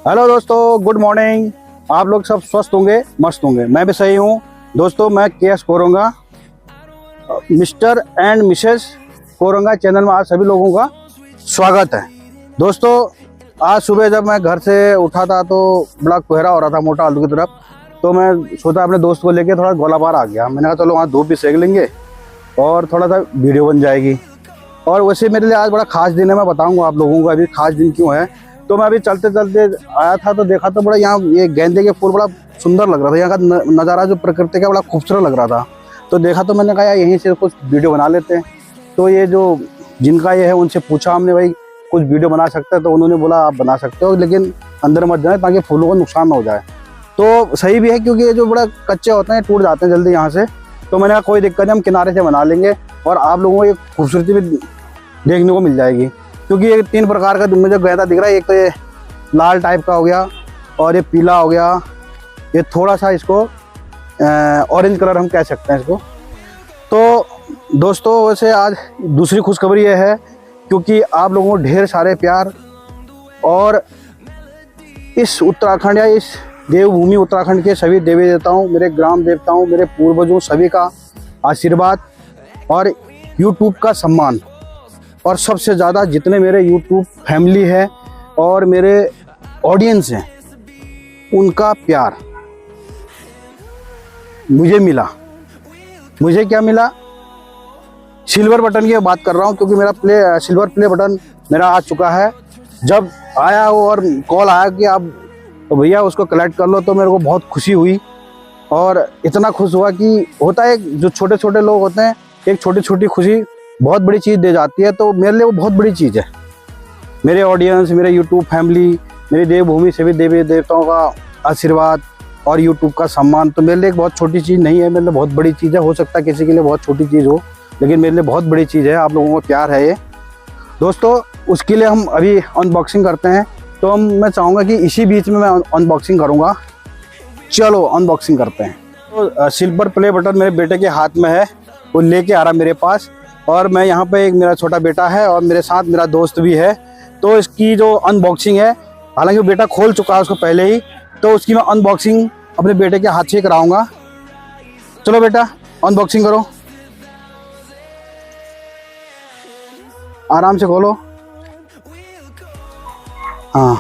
Hello दोस्तों, good morning. आप लोग सब स्वस्थ होंगे, मस्त होंगे। मैं भी सही हूँ दोस्तों। मैं K S Koranga, mister and missus Koranga channel में आज सभी लोगों का स्वागत है। दोस्तों, आज सुबह जब मैं घर से उठा था तो बड़ा कोहरा हो रहा था मोटा आलू की तरफ। तो मैं सोचा अपने दोस्त को लेके थोड़ा गोलाबार आ गया। मैंने कहा चलो वहाँ धूप भी सेक लेंगे और थोड़ा सा वीडियो बन जाएगी। और वैसे मेरे लिए आज बड़ा खास दिन है, मैं बताऊँगा आप लोगों को अभी खास दिन क्यों है। तो मैं अभी चलते चलते आया था तो देखा तो बड़ा यहाँ ये गेंदे के फूल बड़ा सुंदर लग रहा था। यहाँ का नज़ारा जो प्रकृति का बड़ा खूबसूरत लग रहा था। तो देखा तो मैंने कहा यार यहीं से कुछ वीडियो बना लेते हैं। तो ये जो जिनका ये है उनसे पूछा हमने, भाई कुछ वीडियो बना सकते हैं? तो उन्होंने बोला आप बना सकते हो, लेकिन अंदर मत जाए ताकि फूलों को नुकसान ना हो जाए। तो सही भी है क्योंकि ये जो बड़ा कच्चे होते हैं टूट जाते हैं जल्दी यहाँ से। तो मैंने कहा कोई दिक्कत नहीं, हम किनारे से बना लेंगे और आप लोगों को ये खूबसूरती भी देखने को मिल जाएगी। क्योंकि ये 3 प्रकार का मुझे गेंदा दिख रहा है। एक तो ये लाल टाइप का हो गया और ये पीला हो गया, ये थोड़ा सा इसको ऑरेंज कलर हम कह सकते हैं इसको। तो दोस्तों वैसे आज दूसरी खुशखबरी ये है क्योंकि आप लोगों को ढेर सारे प्यार और इस उत्तराखंड या इस देवभूमि उत्तराखंड के सभी देवी देवताओं, मेरे ग्राम देवताओं, मेरे पूर्वजों सभी का आशीर्वाद और यूट्यूब का सम्मान, और सबसे ज़्यादा जितने मेरे यूट्यूब फैमिली है और मेरे ऑडियंस हैं उनका प्यार मुझे मिला। मुझे क्या मिला? सिल्वर बटन की बात कर रहा हूँ क्योंकि मेरा सिल्वर प्ले बटन मेरा आ चुका है। जब आया वो और कॉल आया कि आप तो भैया उसको कलेक्ट कर लो, तो मेरे को बहुत खुशी हुई और इतना खुश हुआ कि होता है जो छोटे छोटे लोग होते हैं, एक छोटी छोटी खुशी बहुत बड़ी चीज़ दे जाती है। तो मेरे लिए वो बहुत बड़ी चीज़ है। मेरे ऑडियंस, मेरे यूट्यूब फैमिली, मेरी देवभूमि सभी देवी देवताओं का आशीर्वाद और यूट्यूब का सम्मान तो मेरे लिए एक बहुत छोटी चीज़ नहीं है, मेरे लिए बहुत बड़ी चीज़ है। हो सकता है किसी के लिए बहुत छोटी चीज़ हो, लेकिन मेरे लिए बहुत बड़ी चीज़ है। आप लोगों का प्यार है ये दोस्तों। उसके लिए हम अभी अनबॉक्सिंग करते हैं। तो मैं चाहूँगा कि इसी बीच में मैं अनबॉक्सिंग करूँगा। चलो अनबॉक्सिंग करते हैं। तो सिल्वर प्ले बटन मेरे बेटे के हाथ में है, वो लेके आ रहा मेरे पास। और मैं यहाँ पे एक मेरा छोटा बेटा है और मेरे साथ मेरा दोस्त भी है। तो इसकी जो अनबॉक्सिंग है, हालांकि वो बेटा खोल चुका है उसको पहले ही, तो उसकी मैं अनबॉक्सिंग अपने बेटे के हाथ से कराऊंगा। चलो बेटा अनबॉक्सिंग करो, आराम से खोलो। हाँ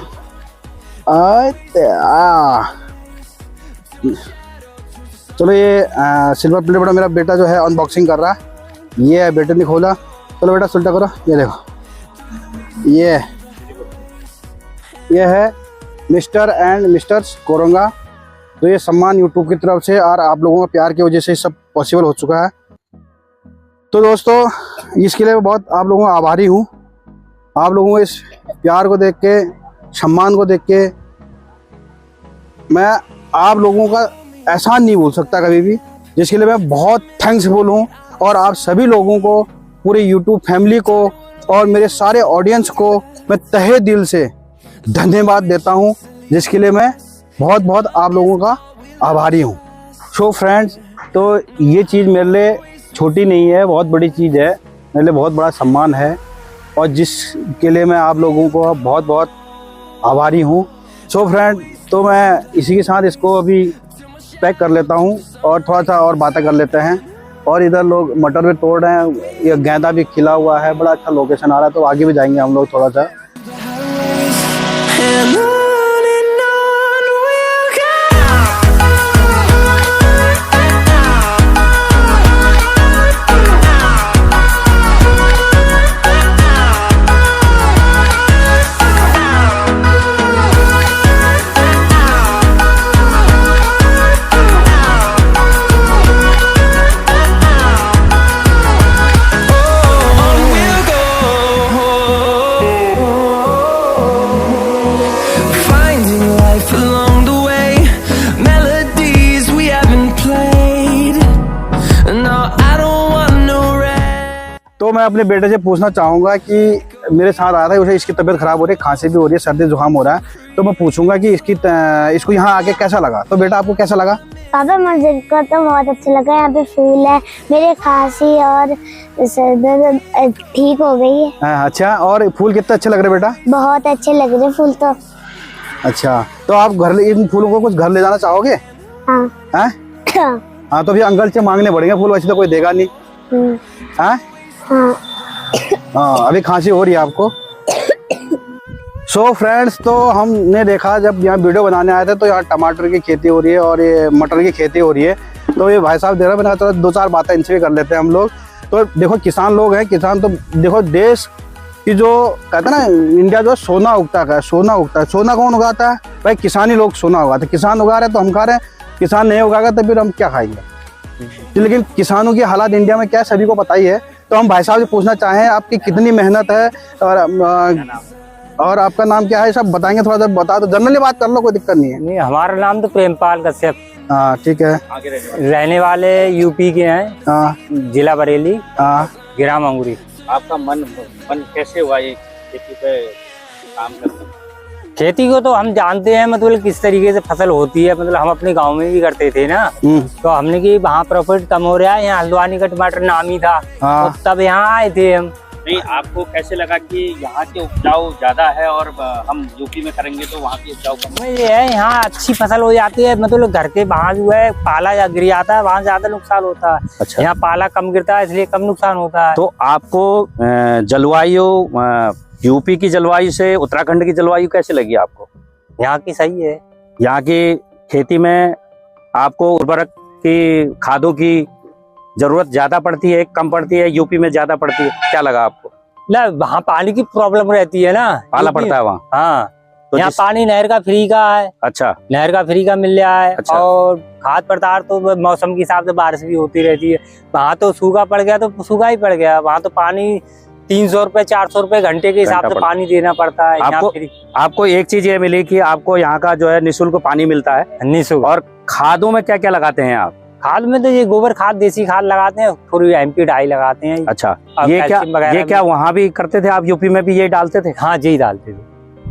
चलो ये सिल्वर प्ले बटन मेरा बेटा जो है अनबॉक्सिंग कर रहा है। ये है, बेटे ने खोला। चलो बेटा सुल्टा करो। ये देखो, ये है मिस्टर एंड मिस्टर्स कोरंगा। तो ये सम्मान यूट्यूब की तरफ से और आप लोगों का प्यार की वजह से सब पॉसिबल हो चुका है। तो दोस्तों इसके लिए बहुत आप लोगों का आभारी हूँ। आप लोगों को इस प्यार को देख के, सम्मान को देख के मैं आप लोगों का एहसान नहीं भूल सकता कभी भी, जिसके लिए मैं बहुत थैंक्सफुल हूँ। और आप सभी लोगों को, पूरे यूट्यूब फैमिली को और मेरे सारे ऑडियंस को मैं तहे दिल से धन्यवाद देता हूं, जिसके लिए मैं बहुत बहुत आप लोगों का आभारी हूं। सो फ्रेंड्स, तो ये चीज़ मेरे लिए छोटी नहीं है, बहुत बड़ी चीज़ है, मेरे लिए बहुत बड़ा सम्मान है और जिसके लिए मैं आप लोगों को बहुत बहुत आभारी हूं। सो फ्रेंड, तो मैं इसी के साथ इसको अभी पैक कर लेता हूं और थोड़ा सा और बातें कर लेते हैं। और इधर लोग मटर भी तोड़ रहे हैं, ये गेंदा भी खिला हुआ है, बड़ा अच्छा लोकेशन आ रहा है। तो आगे भी जाएंगे हम लोग थोड़ा सा। तो मैं अपने बेटे से पूछना चाहूँगा कि मेरे साथ आया था, उसे इसकी तबीयत खराब हो रही है, खांसी भी हो रही है, सर्दी जुकाम हो रहा है। तो मैं पूछूंगा कि इसको यहाँ आके कैसा लगा। तो बेटा आपको कैसा लगा? पापा मुझे को तो बहुत अच्छा लगा। यहाँ पे फूल है, मेरे खांसी और सर्दी ठीक हो गई है। अच्छा, और फूल कितने अच्छे लग रहे बेटा? बहुत अच्छे लग रहे फूल तो। अच्छा, तो आप इन फूलों को कुछ घर ले जाना चाहोगे? हाँ। हैं? हाँ, तो भी अंकल से मांगने पड़ेंगे फूल, वैसे तो कोई देगा नहीं। हैं? हाँ। हाँ, अभी खांसी हो रही है आपको। सो फ्रेंड्स, तो हमने देखा जब यहाँ वीडियो बनाने आए थे तो यहाँ टमाटर की खेती हो रही है और ये मटर की खेती हो रही है। तो ये भाई साहब दे रहे, मैंने कहा दो चार बातें इनसे भी कर लेते हैं हम लोग। तो देखो किसान लोग हैं, किसान तो देखो देश की जो कहते हैं ना, इंडिया जो सोना उगता है, सोना कौन उगाता है भाई? किसान ही लोग सोना उगाते हैं। किसान उगा रहे तो हम खा रहे हैं, किसान नहीं उगाएगा तो फिर हम क्या खाएंगे? लेकिन किसानों की हालात इंडिया में क्या है सभी को पता ही है। तो हम भाई साहब से पूछना चाहें आपकी कितनी मेहनत है और आपका नाम क्या है, सब बताएंगे। थोड़ा सा बता दो, जनरली बात कर लो, कोई दिक्कत नहीं है। नहीं, हमारा नाम तो प्रेमपाल कश्यप। हाँ ठीक है। रहने वाले यूपी के हैं। हाँ जिला बरेली। हाँ। ग्राम अंगूरी। आपका मन कैसे हुआ ये खेती पे काम करना? खेती को तो हम जानते हैं, मतलब किस तरीके से फसल होती है, मतलब हम अपने गांव में भी करते थे ना। तो हमने की वहाँ प्रॉफिट कम हो रहा है, यहाँ हल्द्वानी का टमाटर नामी था। हाँ। तो तब यहाँ आए थे हम। नहीं, आपको कैसे लगा कि यहाँ के उपजाऊ ज्यादा है और हम यूपी में करेंगे तो वहाँ की उपजाऊ कम है? ये है, यहाँ अच्छी फसल हो जाती है, मतलब घर के वहाँ जो है पाला या गिर जाता है, वहाँ ज्यादा नुकसान होता है। अच्छा। यहाँ पाला कम गिरता है इसलिए कम नुकसान होता है। तो आपको जलवायु यूपी की जलवायु से उत्तराखंड की जलवायु कैसे लगी आपको? यहाँ की सही है। यहाँ की खेती में आपको उर्वरक की, खादों की जरूरत ज्यादा पड़ती है, कम पड़ती है? यूपी में ज्यादा पड़ती है, क्या लगा आपको? ना, वहाँ पानी की प्रॉब्लम रहती है ना, पाला पड़ता है वहाँ। हाँ, तो यहाँ पानी नहर का फ्री का है। अच्छा, नहर का फ्री का मिल रहा है। अच्छा। और खाद पदार्थ तो मौसम के हिसाब से बारिश भी होती रहती है। वहाँ तो सूखा पड़ गया तो सूखा ही पड़ गया, वहाँ तो पानी 300 रुपए 400 रुपए घंटे के हिसाब से पानी देना पड़ता है। आपको एक चीज ये मिली कि आपको यहाँ का जो है निःशुल्क पानी मिलता है। निःशुल्क। और खादों में क्या क्या लगाते हैं आप? खाद में तो ये गोबर खाद, देसी खाद लगाते हैं, थोड़ी MP डाई लगाते हैं। अच्छा, ये क्या वहाँ भी करते थे आप? यूपी में भी ये डालते थे? हाँ जी, डालते थे।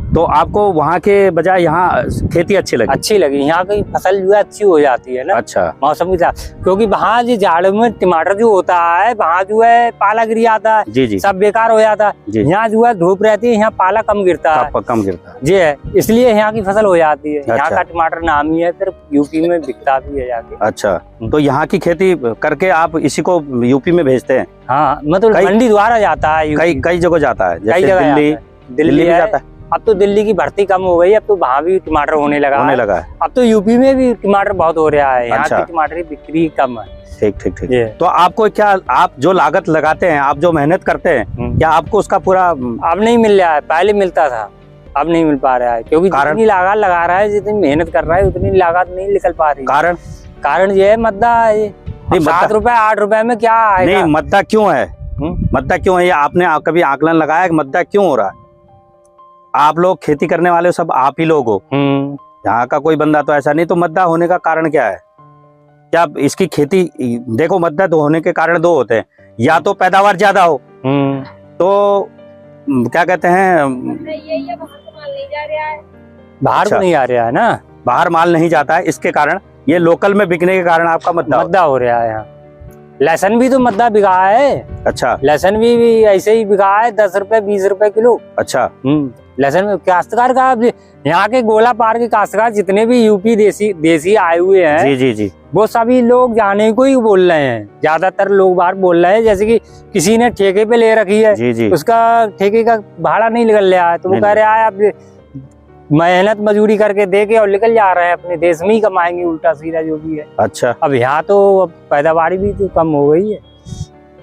तो आपको वहाँ के बजाय यहाँ खेती अच्छी लगी? अच्छी लगी, यहाँ की फसल जो है अच्छी हो जाती है ना। अच्छा। मौसम के साथ, क्योंकि वहाँ जो जाड़ में टमाटर जो होता है वहाँ जो है पाला गिर जाता है। जी जी। सब बेकार हो जाता है। यहाँ जो है धूप रहती है, यहाँ पाला कम गिरता है। कम गिरता है जी है, इसलिए यहाँ की फसल हो जाती है। यहाँ अच्छा। का टमाटर नामी है, फिर यूपी में बिकता भी है जाके। अच्छा, तो यहाँ की खेती करके आप इसी को यूपी में भेजते हैं? हाँ, मतलब मंडी द्वारा जाता है। कई जगह जाता है, कई जगह दिल्ली भी जाता है। अब तो दिल्ली की भर्ती कम हो गई, अब तो वहाँ भी टमाटर होने लगा है। अब तो यूपी में भी टमाटर बहुत हो रहा है। यहाँ की टमाटर की बिक्री कम है। ठीक ठीक ठीक। तो आपको क्या, आप जो लागत लगाते हैं, आप जो मेहनत करते हैं, क्या आपको उसका पूरा अब नहीं मिल रहा है? पहले मिलता था, अब नहीं मिल पा रहा है, क्योंकि जितनी लागत लगा रहा है, जितनी मेहनत कर रहा है, उतनी लागत नहीं निकल पा रही। कारण ये है मद्दा। 7 रुपए 8 रुपए में क्या आएगा? नहीं, मद्दा क्यों है? मद्दा क्यों है? ये आपने कभी आकलन लगाया कि मद्दा क्यों हो रहा है? आप लोग खेती करने वाले सब आप ही लोग हो, यहाँ का कोई बंदा तो ऐसा नहीं। तो मद्दा होने का कारण क्या है? क्या इसकी खेती, देखो मद्दा तो होने के कारण 2 होते हैं, या तो पैदावार ज्यादा हो, तो क्या कहते हैं, बाहर नहीं आ रहा है ना, बाहर माल नहीं जाता है, इसके कारण ये लोकल में बिकने के कारण आपका मद्दा हो रहा है। यहाँ लहसुन भी तो मद्दा बिका है। अच्छा, लहसुन भी ऐसे ही बिका है, 10 रुपए 20 रुपए किलो। अच्छा। लहसुन में काश्तकार का, यहाँ के गोला पार के काश्तकार जितने भी यूपी देसी आए हुए हैं, जी जी जी, वो सभी लोग जाने को ही बोल रहे हैं। ज्यादातर लोग बाहर बोल रहे हैं, जैसे कि किसी ने ठेके पे ले रखी है, जी जी, उसका ठेके का भाड़ा नहीं निकल रहा है, तो वो कह रहे हैं आप मेहनत मजदूरी करके दे के और निकल जा रहे हैं, अपने देश में ही कमाएंगे उल्टा सीधा जो भी है। अच्छा। अब यहाँ तो पैदावार भी तो कम हो गई है।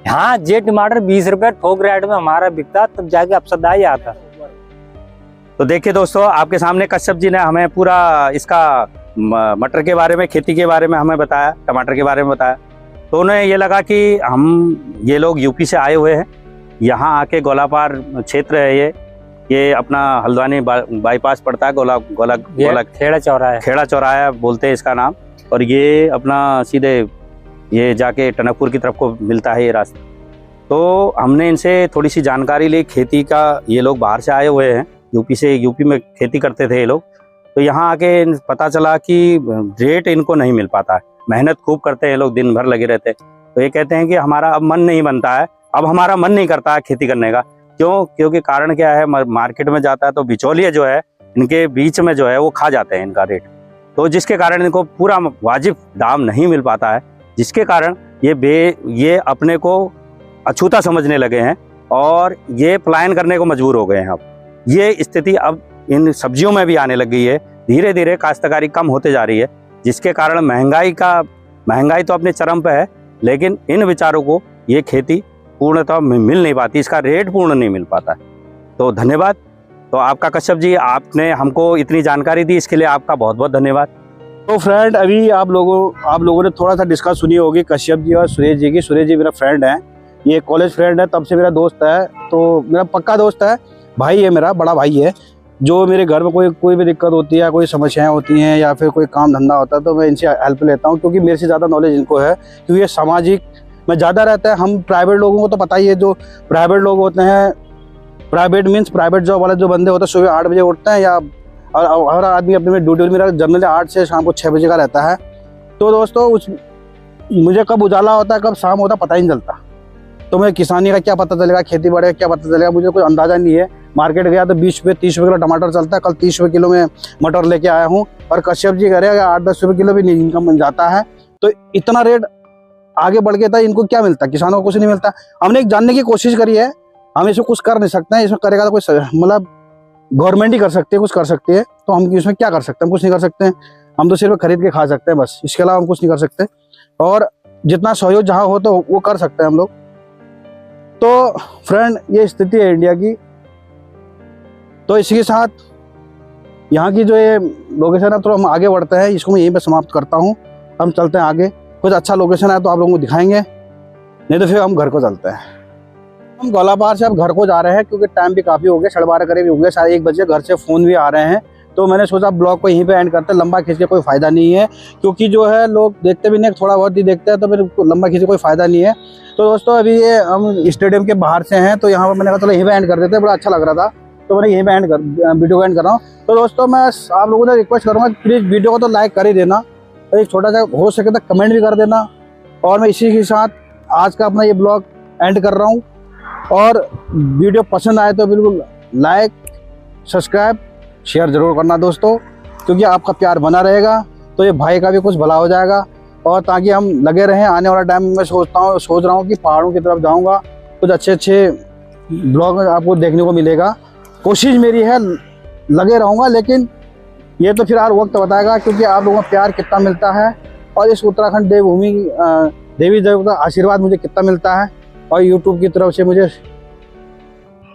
यहाँ जे टमाटर 20 रुपए थोक रेट में हमारा बिकता, तब जाके अपसदा ही आता। तो देखिए दोस्तों, आपके सामने कश्यप जी ने हमें पूरा इसका मटर के बारे में, खेती के बारे में हमें बताया, टमाटर के बारे में बताया। तो उन्हें ये लगा कि ये लोग यूपी से आए हुए हैं, यहाँ आके गोलापार क्षेत्र है, ये अपना हल्द्वानी बाईपास पड़ता है, गोला खेड़ा चौराहा बोलते हैं इसका नाम। और ये अपना सीधे ये जाके टनकपुर की तरफ को मिलता है ये रास्ता। तो हमने इनसे थोड़ी सी जानकारी ली खेती का। ये लोग बाहर से आए हुए हैं, यूपी में खेती करते थे ये लोग। तो यहाँ आके पता चला कि रेट इनको नहीं मिल पाता है, मेहनत खूब करते हैं ये लोग, दिन भर लगे रहते हैं। तो ये कहते हैं कि हमारा अब मन नहीं बनता है, अब हमारा मन नहीं करता है खेती करने का। क्यों? क्योंकि कारण क्या है, मार्केट में जाता है तो बिचौलिया जो है इनके बीच में जो है वो खा जाते हैं इनका रेट, तो जिसके कारण इनको पूरा वाजिब दाम नहीं मिल पाता है, जिसके कारण ये अपने को अछूता समझने लगे हैं और ये पलायन करने को मजबूर हो गए हैं। अब ये स्थिति अब इन सब्जियों में भी आने लग गई है। धीरे धीरे काश्तकारी कम होते जा रही है, जिसके कारण महंगाई तो अपने चरम पे है, लेकिन इन विचारों को ये खेती पूर्णतः मिल नहीं पाती, इसका रेट पूर्ण नहीं मिल पाता। तो धन्यवाद। तो आपका कश्यप जी, आपने हमको इतनी जानकारी दी, इसके लिए आपका बहुत बहुत धन्यवाद। तो फ्रेंड, अभी आप लोगों ने थोड़ा सा डिस्कस सुनी होगी कश्यप जी और सुरेश जी की। सुरेश जी मेरा फ्रेंड है, ये कॉलेज फ्रेंड है, तब से मेरा दोस्त है, तो मेरा पक्का दोस्त है, भाई है, मेरा बड़ा भाई है। जो मेरे घर में कोई भी दिक्कत होती है, कोई समस्याएं होती हैं या फिर कोई काम धंधा होता है, तो मैं इनसे हेल्प लेता हूँ, क्योंकि मेरे से ज़्यादा नॉलेज इनको है, क्योंकि ये सामाजिक में ज़्यादा रहता है। हम प्राइवेट लोगों को तो पता ही है, जो प्राइवेट लोग होते हैं, प्राइवेट मीन्स प्राइवेट जॉब वाले जो बंदे होते हैं, सुबह 8 बजे उठते हैं, या हर आदमी अपने में ड्यूटी, मेरा जनरली 8 से शाम को 6 बजे का रहता है। तो दोस्तों, मुझे कब उजाला होता है कब शाम होता है पता ही नहीं चलता। तो मुझे किसानी का क्या पता चलेगा, खेती बाड़ी का क्या पता चलेगा, मुझे कोई अंदाजा नहीं है। मार्केट गया तो 20 रुपये 30 रुपये किलो टमाटर चलता है, कल 30 रुपये किलो में मटर लेके आया हूँ, और कश्यप जी करे 8-10 रुपये किलो भी इनकम बन जाता है। तो इतना रेट आगे बढ़ गया था, इनको क्या मिलता है? किसानों को कुछ नहीं मिलता। हमने एक जानने की कोशिश करी है, हम इसमें कुछ कर नहीं सकते हैं, इसमें करेगा तो कोई मतलब गवर्नमेंट ही कर सकती है, कुछ कर सकती है, तो हम इसमें क्या कर सकते हैं? हम कुछ नहीं कर सकते हैं, हम तो सिर्फ खरीद के खा सकते हैं बस, इसके अलावा हम कुछ नहीं कर सकते। और जितना सहयोग जहाँ हो तो वो कर सकते हैं हम लोग। तो फ्रेंड, ये स्थिति है इंडिया की। तो इसी के साथ यहाँ की जो ये लोकेशन है, तो हम आगे बढ़ते हैं, इसको मैं यहीं पे समाप्त करता हूँ। हम चलते हैं आगे, कुछ अच्छा लोकेशन है तो आप लोगों को दिखाएंगे, नहीं तो फिर हम घर को चलते हैं। हम गोलाबार से अब घर को जा रहे हैं, क्योंकि टाइम भी काफ़ी हो गया, 12:30 करीब हो गए, 1:30 बजे। घर से फ़ोन भी आ रहे हैं, तो मैंने सोचा ब्लॉग को यहीं पे एंड करते हैं, लंबा खींच के कोई फ़ायदा नहीं है, क्योंकि जो है लोग देखते भी नहीं, थोड़ा बहुत ही देखते हैं, तो फिर लंबा खींच के कोई फ़ायदा नहीं है। तो दोस्तों, अभी ये हम स्टेडियम के बाहर से हैं, तो यहाँ पर मैंने कहा चलो यहीं पे एंड कर देते हैं, बड़ा अच्छा लग रहा था, तो मैंने यहीं पे वीडियो को एंड कर रहा हूँ। तो दोस्तों, मैं आप लोगों से रिक्वेस्ट करूँगा, प्लीज़ वीडियो को तो लाइक कर ही देना, तो एक छोटा सा हो सके तो कमेंट भी कर देना। और मैं इसी के साथ आज का अपना ये ब्लॉग एंड कर रहा हूँ। और वीडियो पसंद आए तो बिल्कुल लाइक, सब्सक्राइब, शेयर जरूर करना दोस्तों, क्योंकि आपका प्यार बना रहेगा तो ये भाई का भी कुछ भला हो जाएगा, और ताकि हम लगे रहें। आने वाला टाइम में सोच रहा हूँ कि पहाड़ों की तरफ जाऊँगा, कुछ अच्छे ब्लॉग आपको देखने को मिलेगा। कोशिश मेरी है, लगे रहूँगा, लेकिन ये तो फिर यार वक्त बताएगा, क्योंकि आप लोगों का प्यार कितना मिलता है, और इस उत्तराखंड देवभूमि देवी देवता का आशीर्वाद मुझे कितना मिलता है, और यूट्यूब की तरफ से मुझे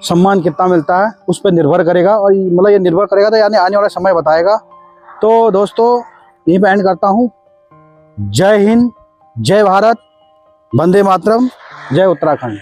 सम्मान कितना मिलता है, उस पर निर्भर करेगा। और मतलब ये निर्भर करेगा तो यानी आने वाला समय बताएगा। तो दोस्तों, यहीं पे एंड करता हूँ। जय हिंद, जय भारत, वंदे मातरम, जय उत्तराखंड।